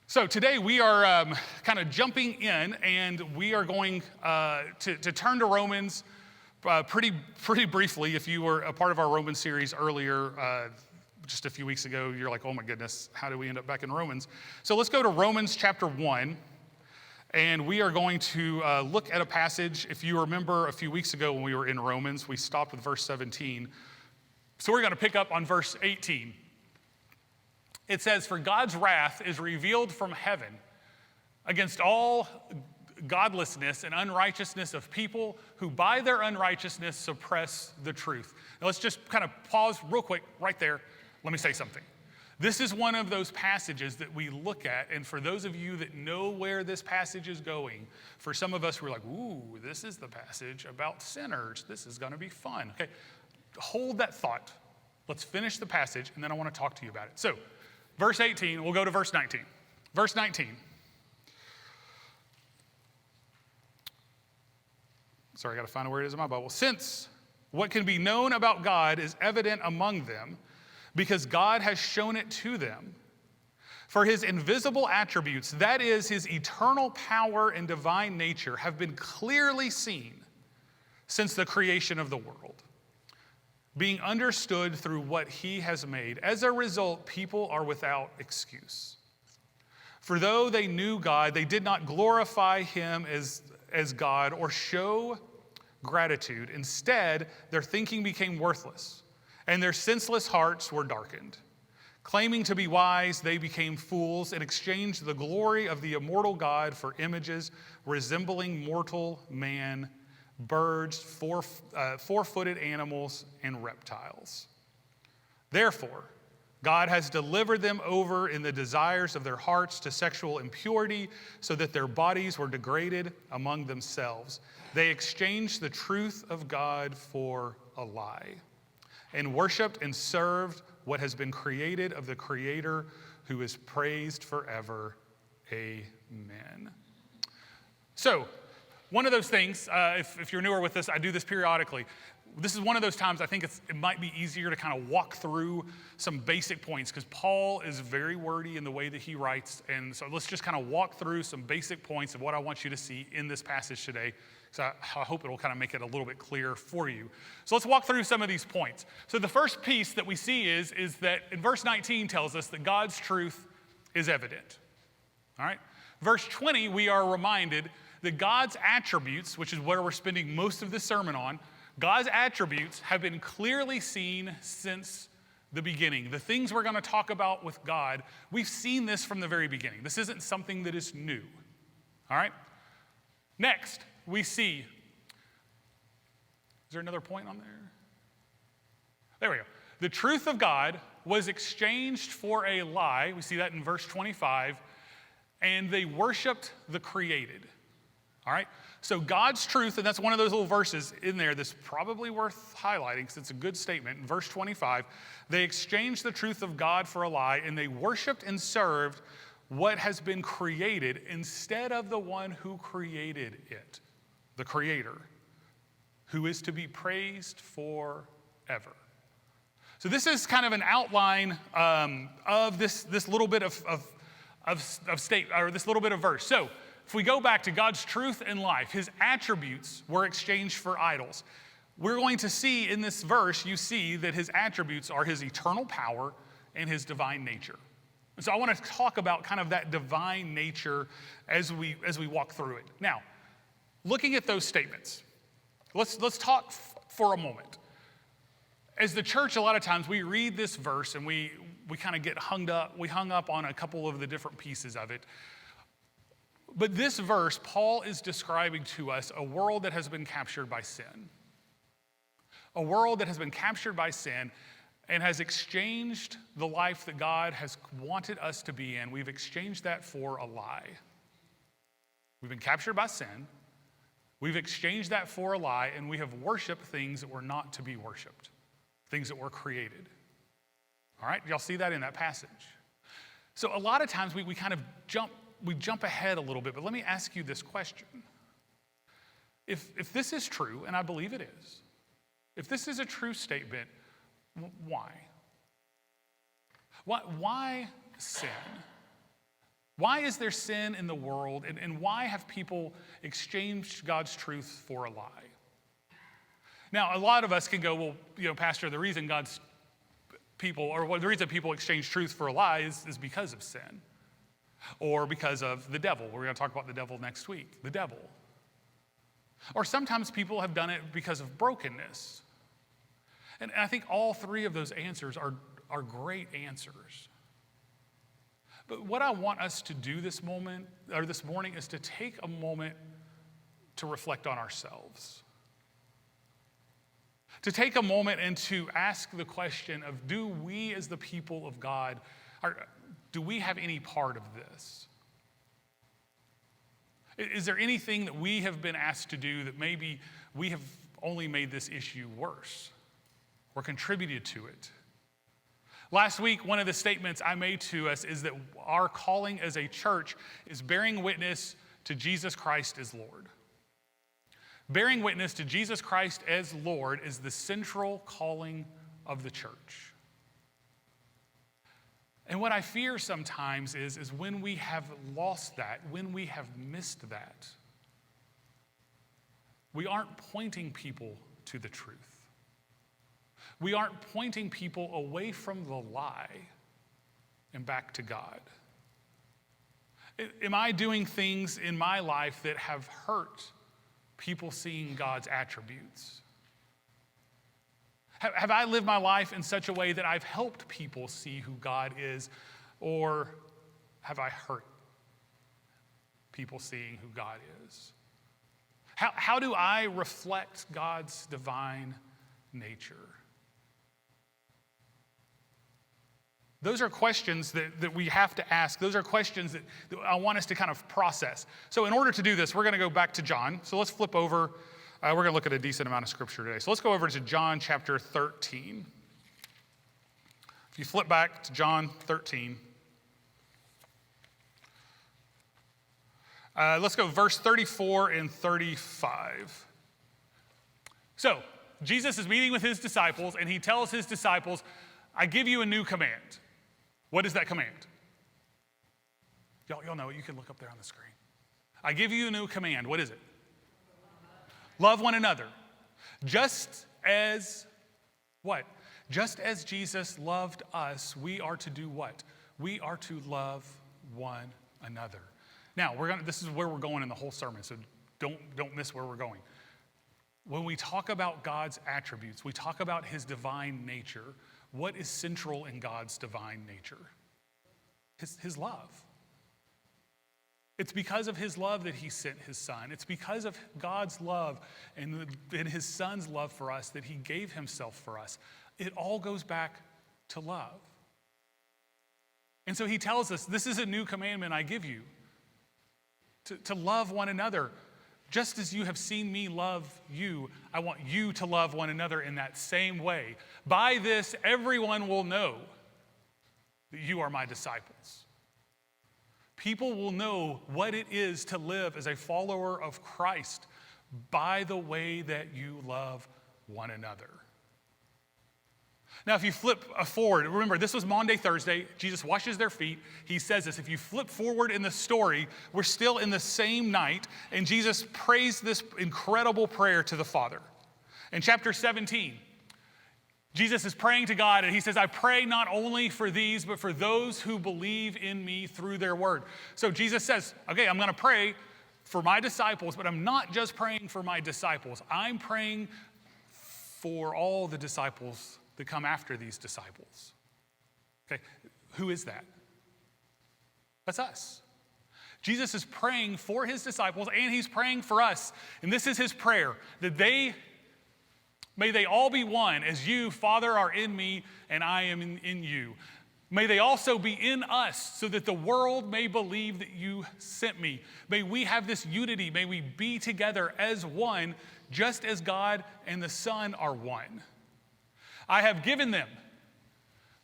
So today we are kind of jumping in, and we are going to turn to Romans pretty briefly. If you were a part of our Romans series earlier, just a few weeks ago, you're like, oh my goodness, how do we end up back in Romans? So let's go to Romans chapter 1, and we are going to look at a passage. If you remember a few weeks ago when we were in Romans, we stopped with verse 17. So we're going to pick up on verse 18. It says, "For God's wrath is revealed from heaven against all godlessness and unrighteousness of people who by their unrighteousness suppress the truth." Now let's just kind of pause real quick right there. Let me say something. This is one of those passages that we look at, and for those of you that know where this passage is going, for some of us we're like, ooh, this is the passage about sinners. This is going to be fun. Okay, hold that thought. Let's finish the passage, and then I want to talk to you about it. So, verse 18, we'll go to verse 19. Verse 19. Sorry, I got to find where it is in my Bible. "Since what can be known about God is evident among them, because God has shown it to them. For his invisible attributes, that is, his eternal power and divine nature, have been clearly seen since the creation of the world, being understood through what he has made. As a result, people are without excuse. For though they knew God, they did not glorify him as God or show gratitude. Instead, their thinking became worthless, and their senseless hearts were darkened. Claiming to be wise, they became fools and exchanged the glory of the immortal God for images resembling mortal man, birds, four-footed animals, and reptiles. Therefore, God has delivered them over in the desires of their hearts to sexual impurity, so that their bodies were degraded among themselves. They exchanged the truth of God for a lie, and worshiped and served what has been created of the Creator, who is praised forever. Amen." So, one of those things, if you're newer with this, I do this periodically. This is one of those times I think it might be easier to kind of walk through some basic points, because Paul is very wordy in the way that he writes. And so let's just kind of walk through some basic points of what I want you to see in this passage today. So I hope it will kind of make it a little bit clearer for you. So let's walk through some of these points. So the first piece that we see is that in verse 19 tells us that God's truth is evident. All right? Verse 20, we are reminded that God's attributes, which is where we're spending most of this sermon on, God's attributes have been clearly seen since the beginning. The things we're going to talk about with God, we've seen this from the very beginning. This isn't something that is new. All right? Next, we see, is there another point on there? There we go. The truth of God was exchanged for a lie. We see that in verse 25. And they worshiped the created. All right? So God's truth, and that's one of those little verses in there that's probably worth highlighting because it's a good statement. In verse 25, they exchanged the truth of God for a lie, and they worshiped and served what has been created instead of the one who created it, the Creator, who is to be praised forever. So this is kind of an outline of this little bit of state, or this little bit of verse. So if we go back to God's truth and life, his attributes were exchanged for idols. We're going to see in this verse, you see that his attributes are his eternal power and his divine nature. And so I want to talk about kind of that divine nature as we walk through it. Now, looking at those statements, let's talk for a moment. As the church, a lot of times we read this verse and we kind of get hung up on a couple of the different pieces of it. But this verse, Paul is describing to us a world that has been captured by sin. A world that has been captured by sin and has exchanged the life that God has wanted us to be in. We've exchanged that for a lie. We've been captured by sin. We've exchanged that for a lie, and we have worshiped things that were not to be worshiped, things that were created. All right? Y'all see that in that passage? So a lot of times we kind of jump ahead a little bit, but let me ask you this question. If this is true, and I believe it is, if this is a true statement, why? Why sin? Why is there sin in the world, and why have people exchanged God's truth for a lie? Now, a lot of us can go, well, Pastor, the reason the reason people exchange truth for a lie is because of sin, or because of the devil. We're going to talk about the devil next week, the devil. Or sometimes people have done it because of brokenness. And I think all three of those answers are great answers. But what I want us to do this morning is to take a moment to reflect on ourselves. To take a moment and to ask the question of, do we as the people of God, do we have any part of this? Is there anything that we have been asked to do that maybe we have only made this issue worse or contributed to it? Last week, one of the statements I made to us is that our calling as a church is bearing witness to Jesus Christ as Lord. Bearing witness to Jesus Christ as Lord is the central calling of the church. And what I fear sometimes is when we have lost that, when we have missed that, we aren't pointing people to the truth. We aren't pointing people away from the lie and back to God. Am I doing things in my life that have hurt people seeing God's attributes? Have I lived my life in such a way that I've helped people see who God is, or have I hurt people seeing who God is? How do I reflect God's divine nature? Those are questions that we have to ask. Those are questions that I want us to kind of process. So in order to do this, we're going to go back to John. So let's flip over. We're going to look at a decent amount of scripture today. So let's go over to John chapter 13. If you flip back to John 13, let's go verse 34 and 35. So Jesus is meeting with his disciples, and he tells his disciples, I give you a new command. What is that command? Y'all know it. You can look up there on the screen. I give you a new command. What is it? Love one another. Just as what? Just as Jesus loved us, we are to do what? We are to love one another. Now, this is where we're going in the whole sermon, so don't miss where we're going. When we talk about God's attributes, we talk about his divine nature. What is central in God's divine nature? His love. It's because of his love that he sent his son. It's because of God's love and his son's love for us that he gave himself for us. It all goes back to love. And so he tells us, this is a new commandment I give you, to love one another. Just as you have seen me love you, I want you to love one another in that same way. By this, everyone will know that you are my disciples. People will know what it is to live as a follower of Christ by the way that you love one another. Now, if you flip forward, remember, this was Maundy, Thursday. Jesus washes their feet. He says this. If you flip forward in the story, we're still in the same night, and Jesus prays this incredible prayer to the Father. In chapter 17, Jesus is praying to God, and he says, I pray not only for these, but for those who believe in me through their word. So Jesus says, okay, I'm going to pray for my disciples, but I'm not just praying for my disciples. I'm praying for all the disciples that come after these disciples. Okay, who is that? That's us. Jesus is praying for his disciples, and he's praying for us. And this is his prayer, that may they all be one, as you, Father, are in me, and I am in you. May they also be in us, so that the world may believe that you sent me. May we have this unity. May we be together as one, just as God and the Son are one. I have given them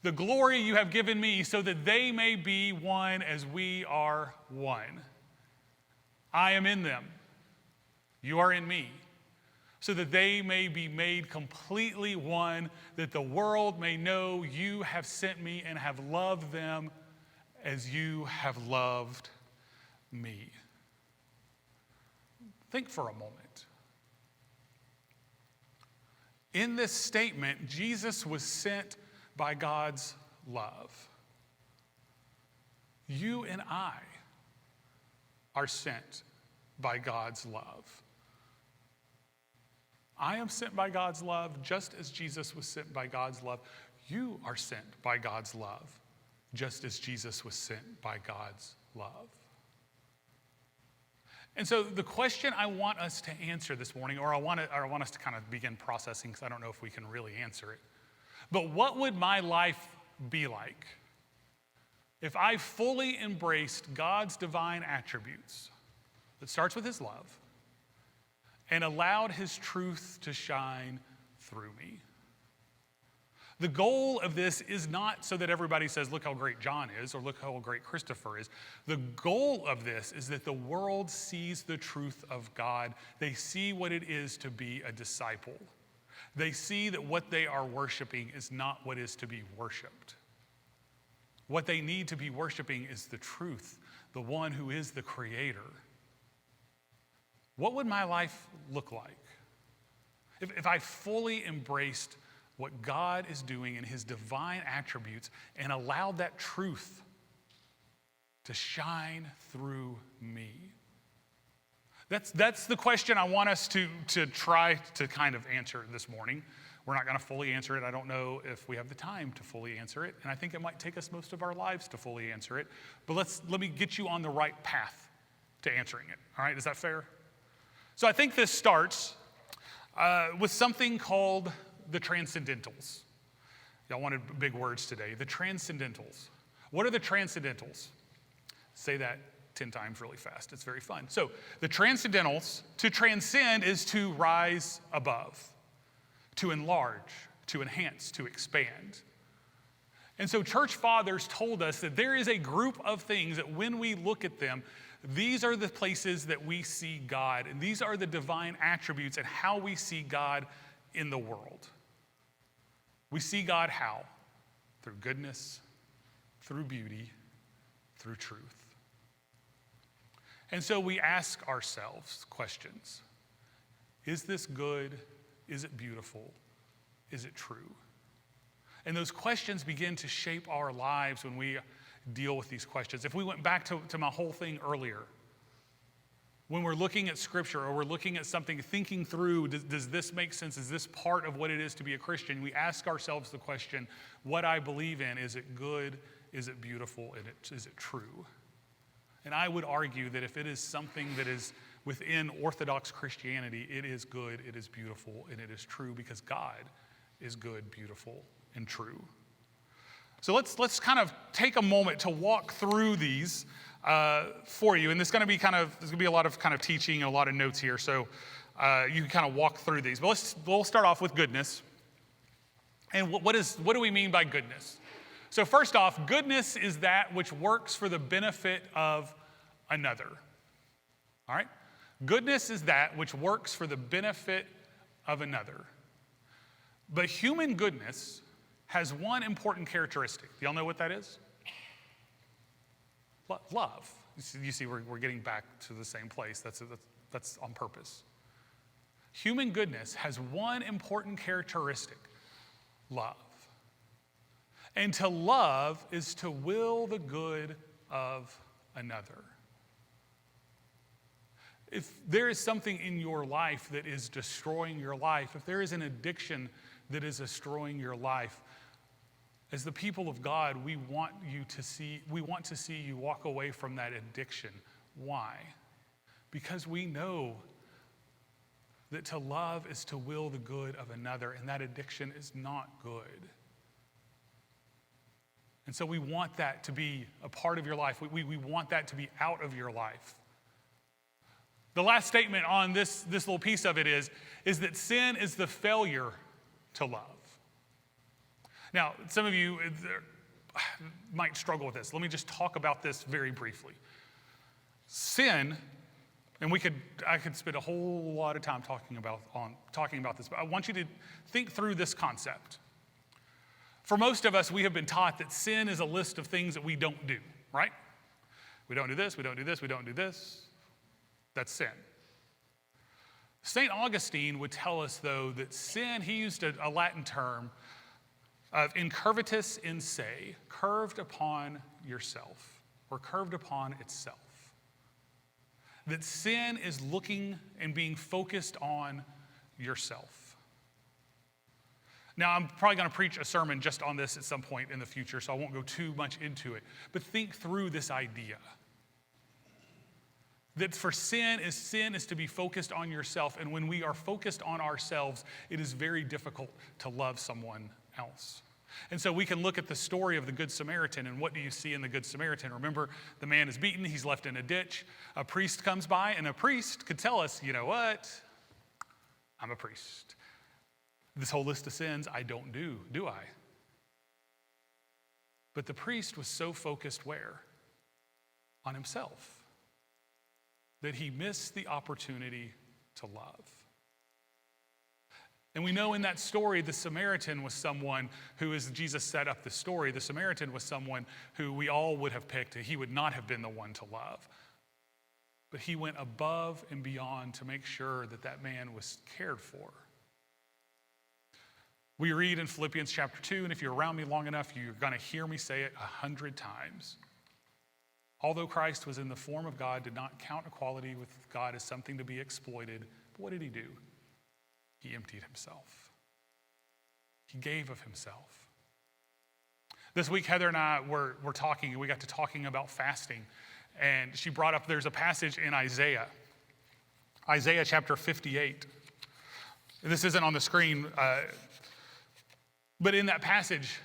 the glory you have given me, so that they may be one as we are one. I am in them. You are in me, so that they may be made completely one, that the world may know you have sent me and have loved them as you have loved me. Think for a moment. In this statement, Jesus was sent by God's love. You and I are sent by God's love. I am sent by God's love just as Jesus was sent by God's love. You are sent by God's love just as Jesus was sent by God's love. And so the question I want us to answer this morning, or I want us to kind of begin processing, because I don't know if we can really answer it. But what would my life be like if I fully embraced God's divine attributes that starts with his love and allowed his truth to shine through me? The goal of this is not so that everybody says, look how great John is, or look how great Christopher is. The goal of this is that the world sees the truth of God. They see what it is to be a disciple. They see that what they are worshiping is not what is to be worshiped. What they need to be worshiping is the truth, the one who is the creator. What would my life look like if I fully embraced what God is doing in his divine attributes and allowed that truth to shine through me? That's the question I want us to try to kind of answer this morning. We're not going to fully answer it. I don't know if we have the time to fully answer it, and I think it might take us most of our lives to fully answer it. But let me get you on the right path to answering it. All right, is that fair? So I think this starts with something called the transcendentals. Y'all wanted big words today. The transcendentals. What are the transcendentals? Say that 10 times really fast. It's very fun. So the transcendentals, to transcend is to rise above, to enlarge, to enhance, to expand. And so church fathers told us that there is a group of things that when we look at them, these are the places that we see God, and these are the divine attributes and how we see God in the world. We see God how? Through goodness, through beauty, through truth. And so we ask ourselves questions. Is this good? Is it beautiful? Is it true? And those questions begin to shape our lives when we deal with these questions. If we went back to my whole thing earlier, when we're looking at scripture or we're looking at something, thinking through, does this make sense? Is this part of what it is to be a Christian? We ask ourselves the question, what I believe in, is it good? Is it beautiful? And is it true? And I would argue that if it is something that is within Orthodox Christianity, it is good, it is beautiful, and it is true because God is good, beautiful, and true. So let's kind of take a moment to walk through these for you. And there's going to be a lot of kind of teaching and a lot of notes here, so you can kind of walk through these. But we'll start off with goodness. And what do we mean by goodness? So first off, goodness is that which works for the benefit of another. All right? Goodness is that which works for the benefit of another. But human goodness has one important characteristic. Do y'all know what that is? Love. You see, we're getting back to the same place. That's on purpose. Human goodness has one important characteristic: love. And to love is to will the good of another. If there is something in your life that is destroying your life, if there is an addiction that is destroying your life, as the people of God, we want to see you walk away from that addiction. Why? Because we know that to love is to will the good of another, and that addiction is not good. And so we want that to be a part of your life. We want that to be out of your life. The last statement on this little piece of it is that sin is the failure to love. Now, some of you might struggle with this. Let me just talk about this very briefly. Sin, and I could spend a whole lot of time talking about this, but I want you to think through this concept. For most of us, we have been taught that sin is a list of things that we don't do. right? We don't do this, we don't do this, we don't do this. That's sin. St. Augustine would tell us, though, that sin, he used a Latin term of incurvatus in se, curved upon yourself, or curved upon itself. That sin is looking and being focused on yourself. Now, I'm probably going to preach a sermon just on this at some point in the future, so I won't go too much into it. But think through this idea. That for sin is to be focused on yourself, and when we are focused on ourselves, it is very difficult to love someone else. And so we can look at the story of the Good Samaritan, and what do you see in the Good Samaritan? Remember, the man is beaten, he's left in a ditch. A priest comes by, and a priest could tell us, you know what? I'm a priest. This whole list of sins I don't do I? But the priest was so focused where? On himself, that he missed the opportunity to love. And we know in that story, the Samaritan was someone who, as Jesus set up the story, the Samaritan was someone who we all would have picked. He would not have been the one to love. But he went above and beyond to make sure that that man was cared for. We read in Philippians chapter 2, and if you're around me long enough, you're going to hear me say it 100 times. Although Christ was in the form of God, did not count equality with God as something to be exploited. But what did he do? He emptied himself. He gave of himself. This week, Heather and I were talking, and we got to talking about fasting. And she brought up, there's a passage in Isaiah chapter 58. This isn't on the screen, but in that passage,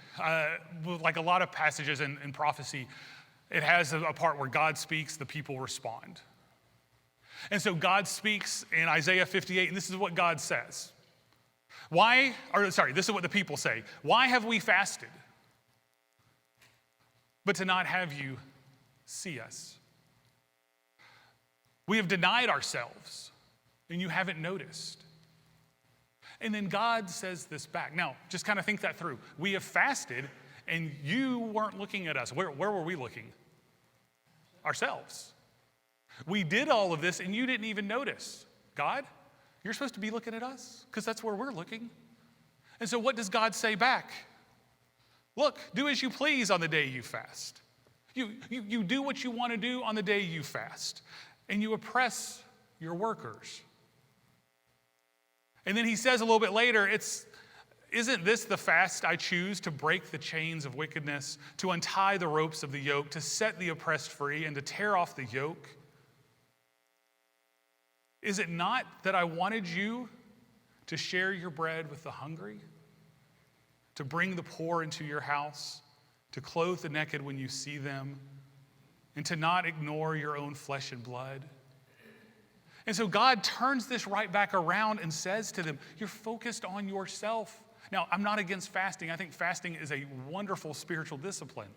like a lot of passages in prophecy, it has a part where God speaks, the people respond. And so God speaks in Isaiah 58, and this is what God says. This is what the people say. Why have we fasted? But to not have you see us. We have denied ourselves, and you haven't noticed. And then God says this back. Now, just kind of think that through. We have fasted, and you weren't looking at us. Where were we looking? Ourselves. We did all of this, and you didn't even notice. God, you're supposed to be looking at us, because that's where we're looking. And so what does God say back? Look, do as you please on the day you fast. You do what you want to do on the day you fast, and you oppress your workers. And then he says a little bit later, isn't this the fast I choose, to break the chains of wickedness, to untie the ropes of the yoke, to set the oppressed free, and to tear off the yoke? Is it not that I wanted you to share your bread with the hungry, to bring the poor into your house, to clothe the naked when you see them, and to not ignore your own flesh and blood? And so God turns this right back around and says to them, you're focused on yourself. Now, I'm not against fasting. I think fasting is a wonderful spiritual discipline.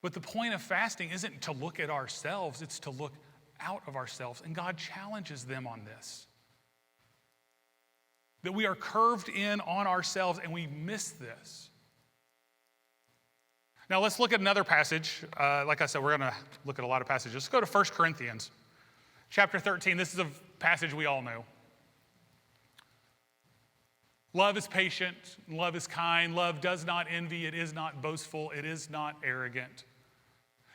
But the point of fasting isn't to look at ourselves, it's to look out of ourselves. And God challenges them on this. That we are curved in on ourselves and we miss this. Now, let's look at another passage. Like I said, we're going to look at a lot of passages. Let's go to 1 Corinthians. Chapter 13, this is a passage we all know. Love is patient, love is kind, love does not envy, it is not boastful, it is not arrogant.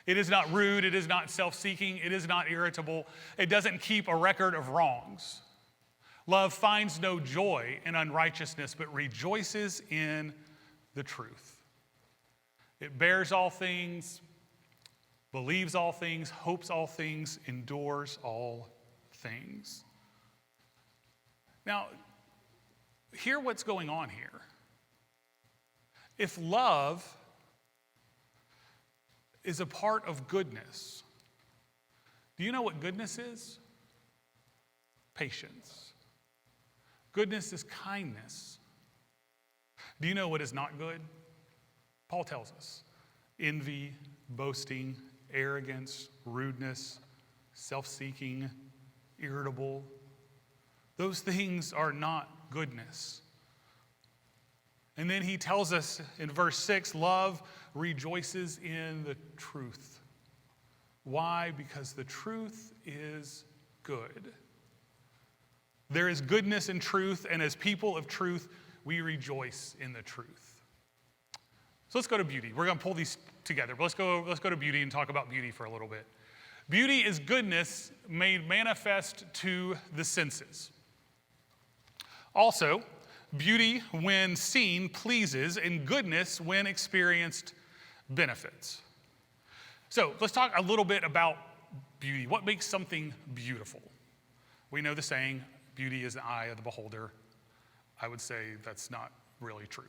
It is not rude, it is not self-seeking, it is not irritable, it doesn't keep a record of wrongs. Love finds no joy in unrighteousness, but rejoices in the truth. It bears all things, believes all things, hopes all things, endures all things. Now, hear what's going on here. If love is a part of goodness, do you know what goodness is? Patience. Goodness is kindness. Do you know what is not good? Paul tells us. Envy, boasting, arrogance, rudeness, self-seeking, irritable. Those things are not goodness. And then he tells us in verse 6, love rejoices in the truth. Why? Because the truth is good. There is goodness in truth, and as people of truth, we rejoice in the truth. So let's go to beauty. We're going to pull these together. But let's go to beauty and talk about beauty for a little bit. Beauty is goodness made manifest to the senses. Also, beauty when seen pleases, and goodness when experienced benefits. So let's talk a little bit about beauty. What makes something beautiful? We know the saying, beauty is the eye of the beholder. I would say that's not really true.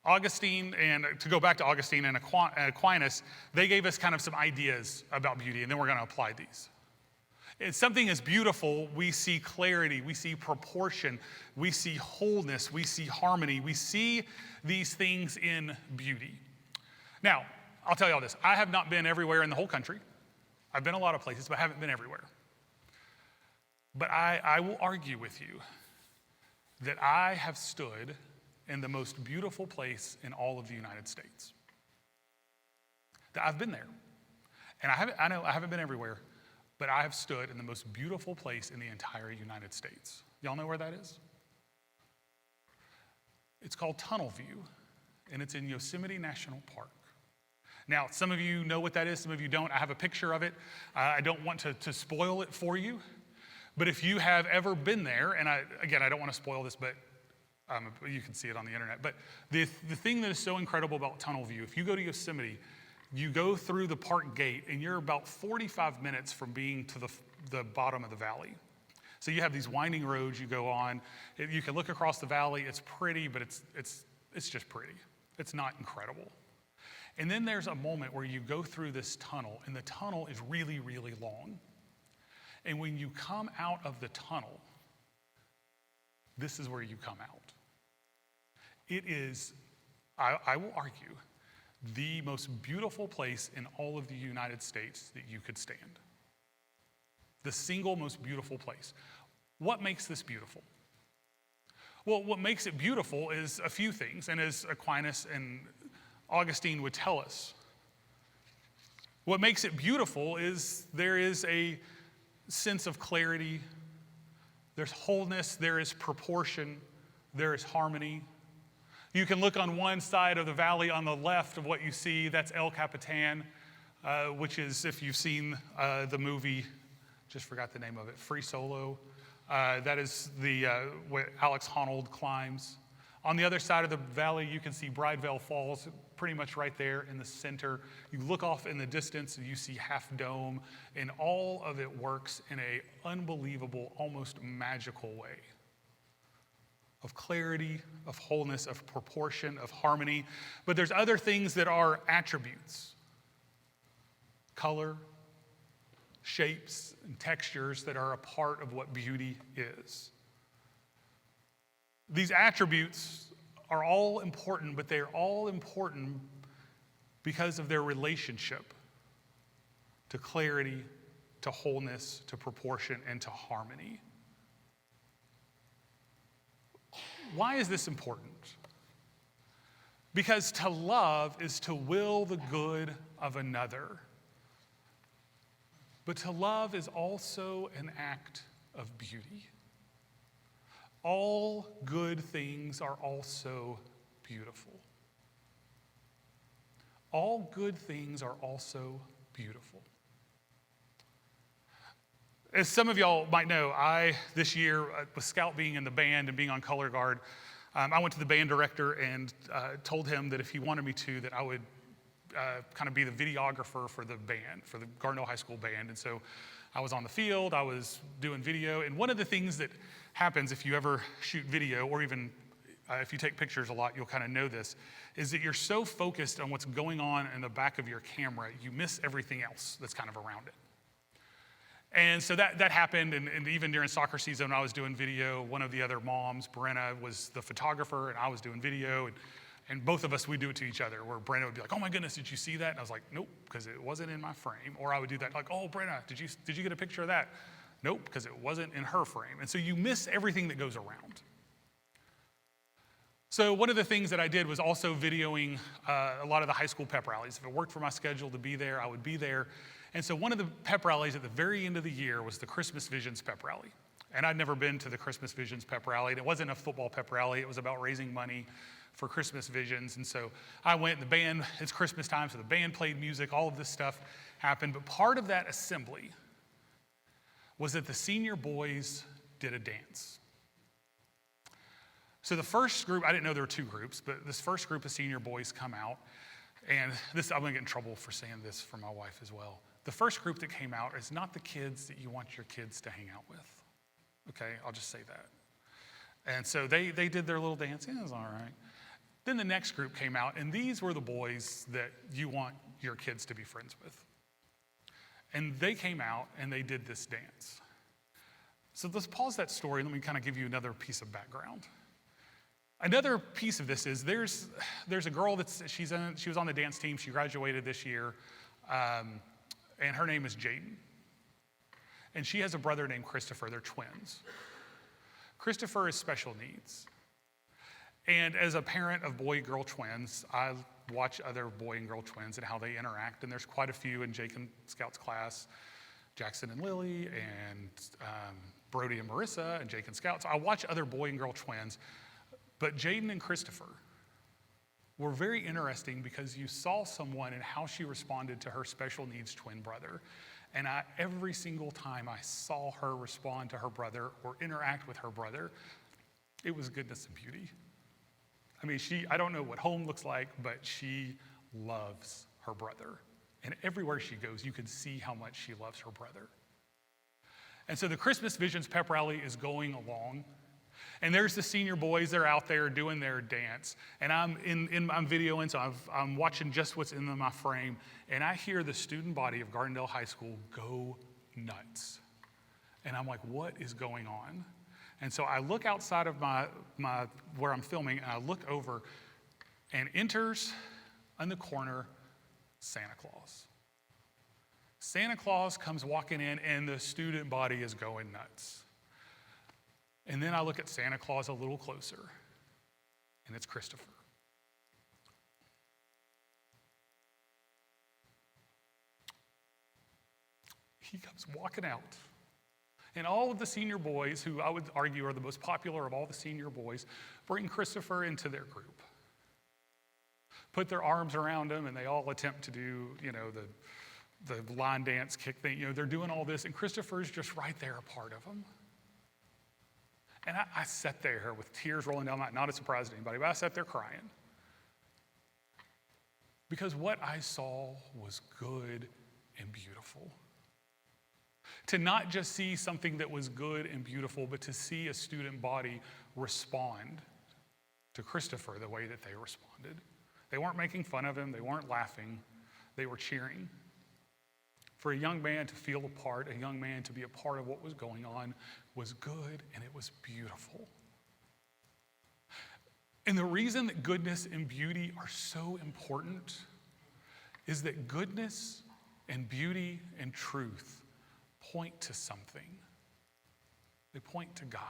Augustine, and to go back to Augustine and Aquinas, they gave us kind of some ideas about beauty, and then we're going to apply these. If something is beautiful, we see clarity, we see proportion, we see wholeness, we see harmony, we see these things in beauty. Now, I'll tell you all this. I have not been everywhere in the whole country. I've been a lot of places, but I haven't been everywhere. But I will argue with you that I have stood in the most beautiful place in all of the United States. That I've been there. And I know I haven't been everywhere, but I have stood in the most beautiful place in the entire United States. Y'all know where that is? It's called Tunnel View, and it's in Yosemite National Park. Now, some of you know what that is, some of you don't. I have a picture of it. I don't want to spoil it for you, but if you have ever been there, and I don't want to spoil this, but you can see it on the internet. But the thing that is so incredible about Tunnel View, if you go to Yosemite, you go through the park gate, and you're about 45 minutes from being to the bottom of the valley. So you have these winding roads you go on. You can look across the valley. It's pretty, but it's just pretty. It's not incredible. And then there's a moment where you go through this tunnel, and the tunnel is really, really long. And when you come out of the tunnel, this is where you come out. It is, I will argue, the most beautiful place in all of the United States that you could stand. The single most beautiful place. What makes this beautiful? Well, what makes it beautiful is a few things, and as Aquinas and Augustine would tell us. What makes it beautiful is there is a sense of clarity, there's wholeness, there is proportion, there is harmony. You can look on one side of the valley on the left of what you see, that's El Capitan, which is, if you've seen the movie, just forgot the name of it, Free Solo, that is where Alex Honnold climbs. On the other side of the valley, you can see Bridewell Falls, pretty much right there in the center. You look off in the distance and you see Half Dome, and all of it works in an unbelievable, almost magical way of clarity, of wholeness, of proportion, of harmony. But there's other things that are attributes. Color, shapes, and textures that are a part of what beauty is. These attributes are all important, but they're all important because of their relationship to clarity, to wholeness, to proportion, and to harmony. Why is this important? Because to love is to will the good of another. But to love is also an act of beauty. All good things are also beautiful. All good things are also beautiful. As some of y'all might know, this year, with Scout being in the band and being on color guard, I went to the band director and told him that if he wanted me to, that I would kind of be the videographer for the band, for the Gardner High School band. And so I was on the field, I was doing video, and one of the things that happens if you ever shoot video, or even if you take pictures a lot, you'll kind of know this, is that you're so focused on what's going on in the back of your camera, you miss everything else that's kind of around it. And so that happened, and even during soccer season, when I was doing video, one of the other moms, Brenna, was the photographer, and I was doing video, and both of us, we do it to each other, where Brenna would be like, "Oh my goodness, did you see that?" And I was like, "Nope," because it wasn't in my frame. Or I would do that, like, "Oh, Brenna, did you get a picture of that?" Nope, because it wasn't in her frame. And so you miss everything that goes around. So one of the things that I did was also videoing a lot of the high school pep rallies. If it worked for my schedule to be there, I would be there. And so one of the pep rallies at the very end of the year was the Christmas Visions pep rally. And I'd never been to the Christmas Visions pep rally. It wasn't a football pep rally. It was about raising money for Christmas Visions. And so I went, and the band, it's Christmas time, so the band played music, all of this stuff happened. But part of that assembly was that the senior boys did a dance. So the first group, I didn't know there were two groups, but this first group of senior boys come out, and this, I'm gonna get in trouble for saying this for my wife as well. The first group that came out is not the kids that you want your kids to hang out with. Okay, I'll just say that. And so they did their little dance, yeah, it was all right. Then the next group came out, and these were the boys that you want your kids to be friends with. And they came out, and they did this dance. So let's pause that story, and let me kind of give you another piece of background. Another piece of this is there's a girl she was on the dance team. She graduated this year, and her name is Jaden. And she has a brother named Christopher. They're twins. Christopher has special needs. And as a parent of boy-girl twins, I watch other boy and girl twins and how they interact. And there's quite a few in Jake and Scout's class, Jackson and Lily, and Brody and Marissa, and Jake and Scout. So I watch other boy and girl twins. But Jaden and Christopher were very interesting because you saw someone and how she responded to her special needs twin brother. And every single time I saw her respond to her brother or interact with her brother, it was goodness and beauty. I mean, I don't know what home looks like, but she loves her brother. And everywhere she goes, you can see how much she loves her brother. And so the Christmas Visions pep rally is going along. And there's the senior boys, they're out there doing their dance. And I'm videoing, so I'm watching just what's in my frame. And I hear the student body of Gardendale High School go nuts. And I'm like, what is going on? And so I look outside of my where I'm filming, and I look over, and enters in the corner Santa Claus. Santa Claus comes walking in, and the student body is going nuts. And then I look at Santa Claus a little closer, and it's Christopher. He comes walking out. And all of the senior boys, who I would argue are the most popular of all the senior boys, bring Christopher into their group. Put their arms around him, and they all attempt to do, the line dance kick thing. They're doing all this, and Christopher's just right there, a part of them. And I sat there with tears rolling down my, not a surprise to anybody, but I sat there crying. Because what I saw was good and beautiful. To not just see something that was good and beautiful, but to see a student body respond to Christopher the way that they responded. They weren't making fun of him, they weren't laughing, they were cheering. For a young man to feel a part, a young man to be a part of what was going on was good, and it was beautiful. And the reason that goodness and beauty are so important is that goodness and beauty and truth point to something. They point to God.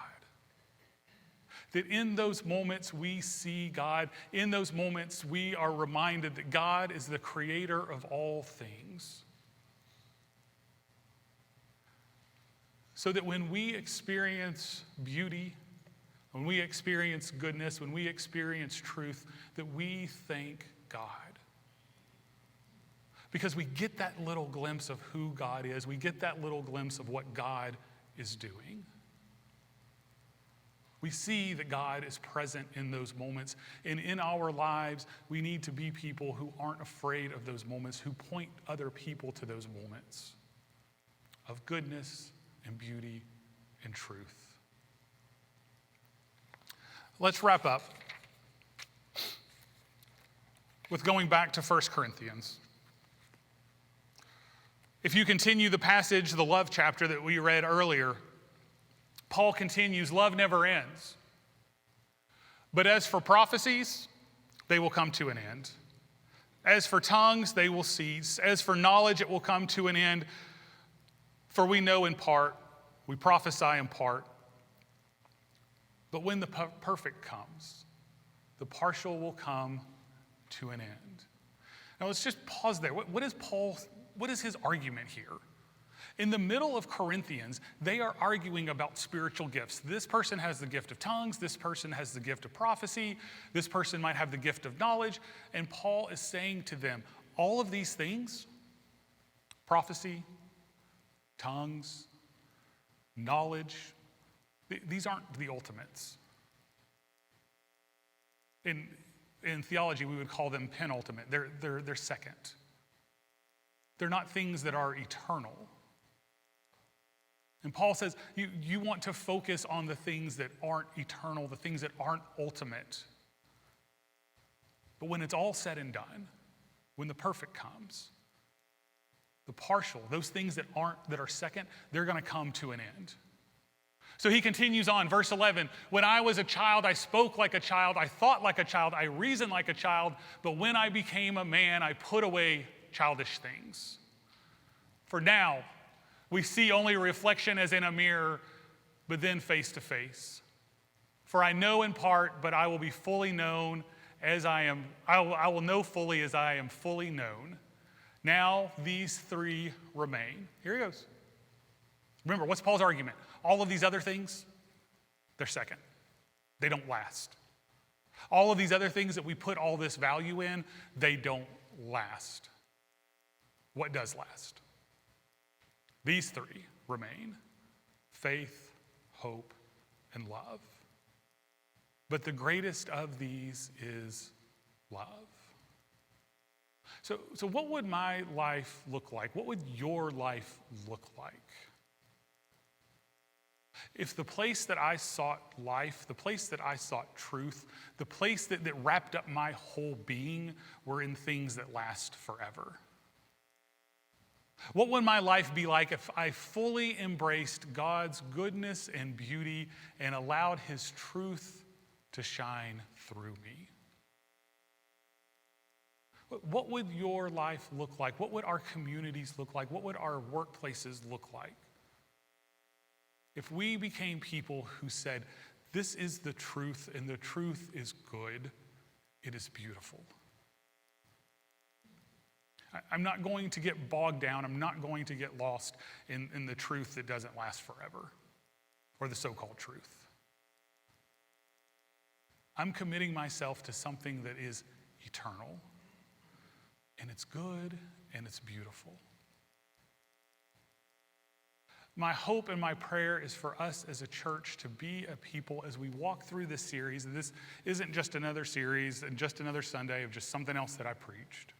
That in those moments we see God. In those moments we are reminded that God is the creator of all things. So that when we experience beauty, when we experience goodness, when we experience truth, that we thank God. Because we get that little glimpse of who God is. We get that little glimpse of what God is doing. We see that God is present in those moments. And in our lives, we need to be people who aren't afraid of those moments, who point other people to those moments of goodness and beauty and truth. Let's wrap up with going back to 1 Corinthians. If you continue the passage, the love chapter that we read earlier, Paul continues, love never ends. But as for prophecies, they will come to an end. As for tongues, they will cease. As for knowledge, it will come to an end. For we know in part, we prophesy in part. But when the perfect comes, the partial will come to an end. Now let's just pause there. What is his argument here? In the middle of Corinthians, they are arguing about spiritual gifts. This person has the gift of tongues. This person has the gift of prophecy. This person might have the gift of knowledge. And Paul is saying to them, all of these things, prophecy, tongues, knowledge, these aren't the ultimates. In theology, we would call them penultimate. They're second. They're not things that are eternal. And Paul says, you want to focus on the things that aren't eternal, the things that aren't ultimate. But when it's all said and done, when the perfect comes, the partial, those things that are second, they're going to come to an end. So he continues on, verse 11, when I was a child, I spoke like a child, I thought like a child, I reasoned like a child, but when I became a man, I put away childish things. For now, we see only a reflection as in a mirror, but then face to face. For I know in part, but I will be fully known as I will know fully as I am fully known. Now these three remain. Here he goes. Remember, what's Paul's argument? All of these other things, they're second. They don't last. All of these other things that we put all this value in, they don't last. What does last? These three remain: faith, hope, and love. But the greatest of these is love. So what would my life look like? What would your life look like? If the place that I sought life, the place that I sought truth, the place that wrapped up my whole being were in things that last forever. What would my life be like if I fully embraced God's goodness and beauty and allowed his truth to shine through me? What would your life look like? What would our communities look like? What would our workplaces look like if we became people who said, this is the truth and the truth is good, it is beautiful? I'm not going to get bogged down. I'm not going to get lost in the truth that doesn't last forever, or the so-called truth. I'm committing myself to something that is eternal, and it's good, and it's beautiful. My hope and my prayer is for us as a church to be a people as we walk through this series. And this isn't just another series and just another Sunday of just something else that I preached.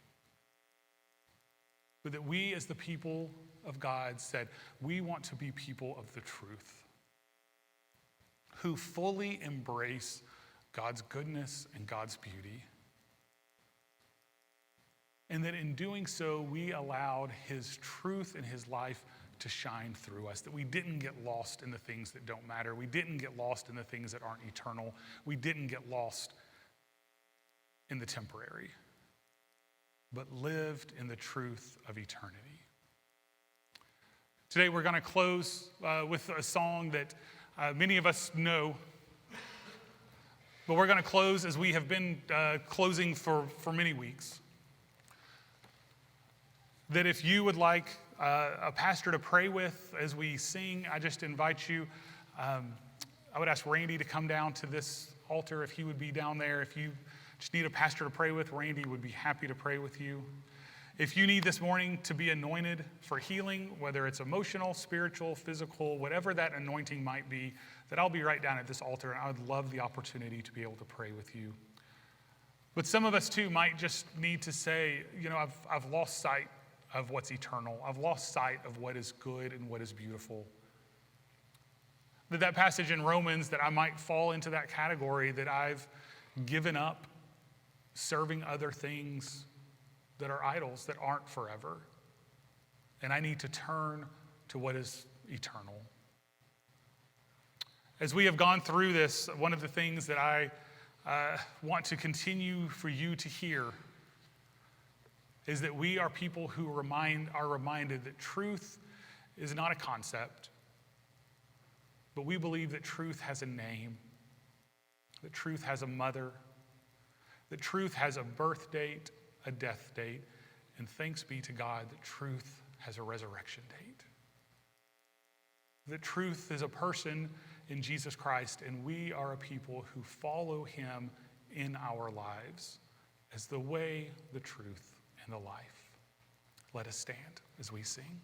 But that we as the people of God said, we want to be people of the truth, who fully embrace God's goodness and God's beauty. And that in doing so, we allowed his truth and his life to shine through us, that we didn't get lost in the things that don't matter. We didn't get lost in the things that aren't eternal. We didn't get lost in the temporary, but lived in the truth of eternity. Today we're going to close with a song that many of us know, but we're going to close as we have been closing for many weeks. That if you would like a pastor to pray with as we sing, I just invite you. I would ask Randy to come down to this altar if he would be down there. If you just need a pastor to pray with, Randy would be happy to pray with you. If you need this morning to be anointed for healing, whether it's emotional, spiritual, physical, whatever that anointing might be, that I'll be right down at this altar, and I would love the opportunity to be able to pray with you. But some of us too might just need to say, I've lost sight of what's eternal. I've lost sight of what is good and what is beautiful. That passage in Romans, that I might fall into that category, that I've given up serving other things that are idols, that aren't forever. And I need to turn to what is eternal. As we have gone through this, one of the things that I want to continue for you to hear is that we are people who are reminded that truth is not a concept, but we believe that truth has a name, that truth has a mother, That truth has a birth date, a death date, and thanks be to God that truth has a resurrection date. That truth is a person in Jesus Christ, and we are a people who follow him in our lives as the way, the truth, and the life. Let us stand as we sing.